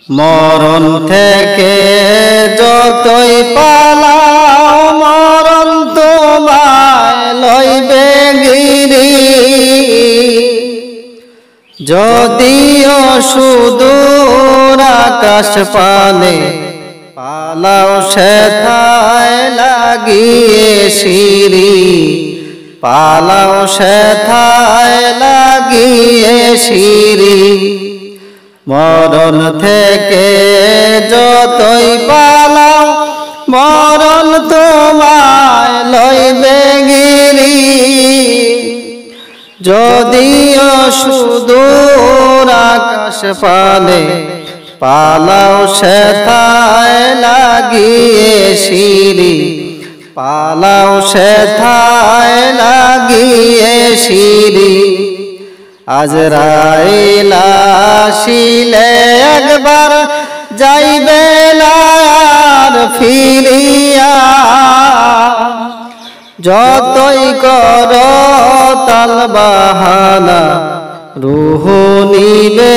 মরণ থেকে যতই পালাও মরণ তোমায় লইবে গিরি। যদিও সুদূর আকাশ পানে পালাও সেথায় লাগিয়ে শিরি। পালাও সেথায় লাগিয়ে শিরি। মরণ থেকে যতই পালাও মরণ তোমায় লইবে গিরি। যদিও সুদূর আকাশ পানে পালাও সেথায় লাগিয়ে শিরি। পালাও সেথায় লাগিয়ে শিরি। আজরাইল আসিলে একবার যাইবে না আর ফিরিয়া। যতই করো তাল বাহানা রূহ নিবে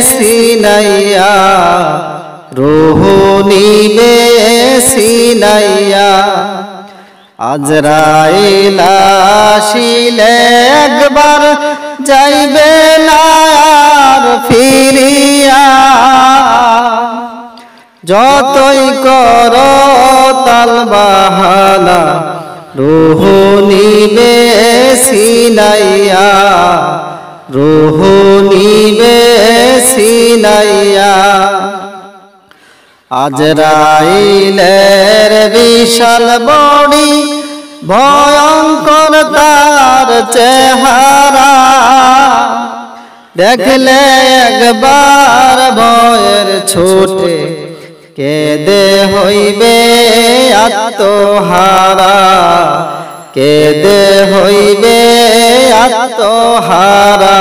সিনাইয়া। রূহ নিবে সিনাইয়া। আজরাইল আসিলে একবার যাইবে না আর ফিরিয়া। যতই করো তাল বাহানা রূহ নিবে সিনাইয়া। রূহ নিবে সিনাইয়া। আজরাইলের বিশাল বড়ি ভয়ঙ্কর তার চেহারা। দেখলে একবার ভয়ের ছুটে কেঁদে হইবে আত্মহারা। কেঁদে হইবে আত্মহারা।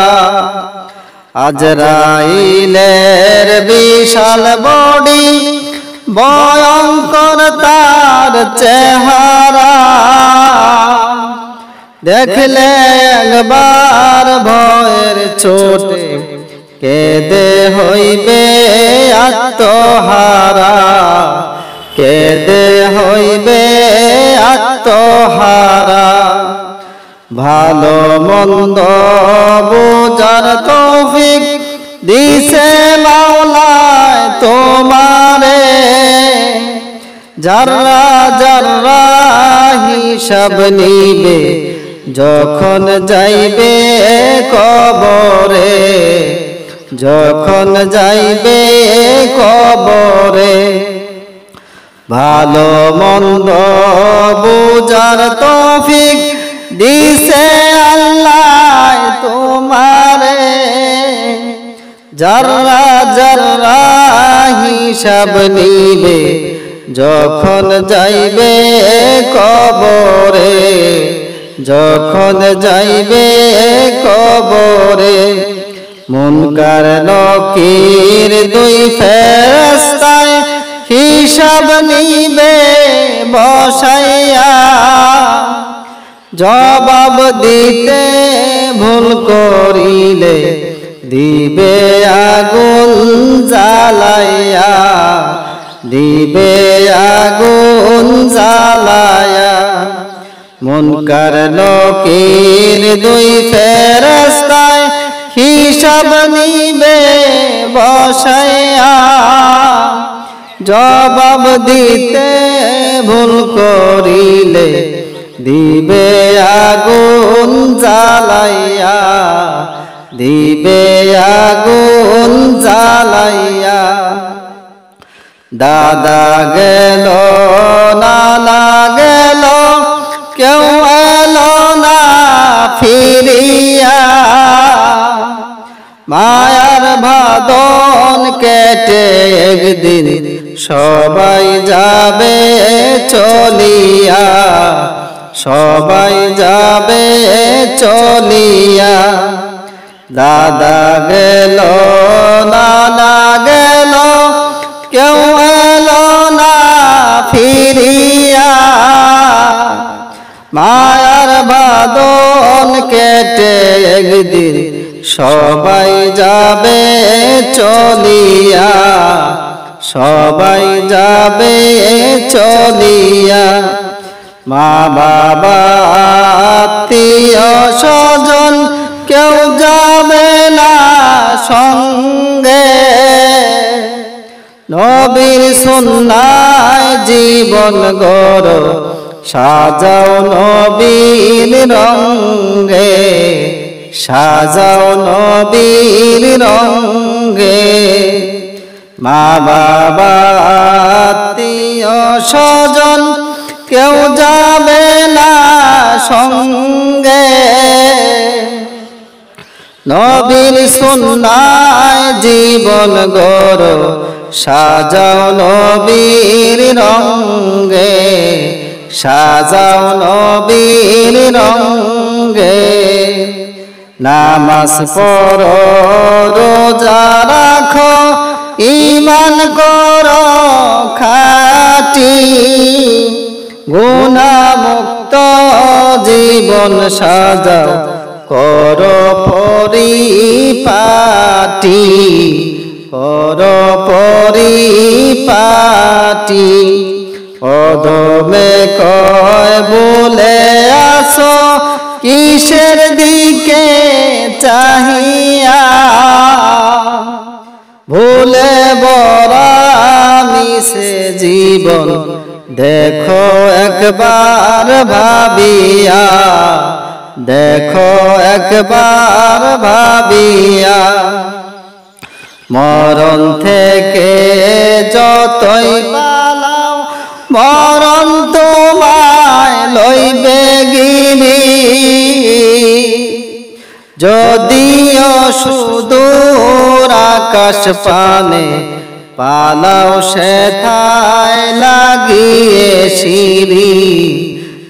আজরাইলের বিশাল বড়ি ভয়ঙ্কর তার চেহারা। দেখলে একবার ভয়ের চোটে কেঁদে হইবে আত্মহারা। কেঁদে হইবে আত্মহারা। ভালো মন্দ বুঝার তৌফিক দিছে মাওলায় তোমারে। যারা যারা হিসাব নিবে যখন যাইবে কবরে। যখন যাইবে কবরে। ভালো মন্দ বুঝার তৌফিক দিছে আল্লাহ তোমারে। যারা যারা হিসাব নিবে যখন যাইবে কবরে। যখন যাইবে কবরে। মুনকার নকির দুই ফেরেশতায় হিসাব নিবে বসাইয়া। জবাব দিতে ভুল করিলে দিবে আগুন জ্বালাইয়া। দিবে আগুন জ্বালাইয়া। মুনকার নকির দুই ফেরেশতায় হিসাব নিবে বসাইয়া। জবাব দিতে ভুল করিলে দিবে আগুন জ্বালাইয়া। দিবে আগুন জ্বালাইয়া। দাদা গেল নানা গেল কেউ এলো না ফিরিয়া। মায়ার বাঁধন কেটে একদিন সবাই যাবে চলিয়া। সবাই যাবে চলিয়া। দাদা গেল নানা গেল কেউ এলো না ফিরিয়া। মায়ার বাঁধন কেটে একদিন সবাই যাবে চলিয়া। সবাই যাবে চলিয়া। মা বাবা আত্মীয় স্বজন কেউ যাবে না সঙ্গে, নবীর সুন্নায় জীবন গড়ো, সাজাও নবীর রঙে, সাজাও নবীর রঙে। মা বাবা আত্মীয় স্বজন কেউ যাবে না সঙ্গে, নবীর সুন্নায় জীবন গড়ো, সাজাও নবীর রঙে, সাজাও নবীর রঙে। নামাজ পড়ো, রোজা রাখো, ঈমান করো খাঁটি, গুনাহমুক্ত জীবন সাজাও, করো পরিপাটি, করো পরিপাটি। অদমে কয় বলে আসো, কিসের দিকে চাহিয়া, ভুলে বরা মিশে জীবন দেখো একবার ভাবিয়া, দেখো একবার ভাবিয়া। মরণ থেকে যতই পালাও, মরণ তোমায় লইবে গিরি, যদিও সুদূর আকাশ পানে, পালাও সেথায় লাগিয়ে সিঁড়ি,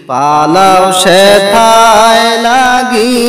পালাও সেথায় লাগিয়ে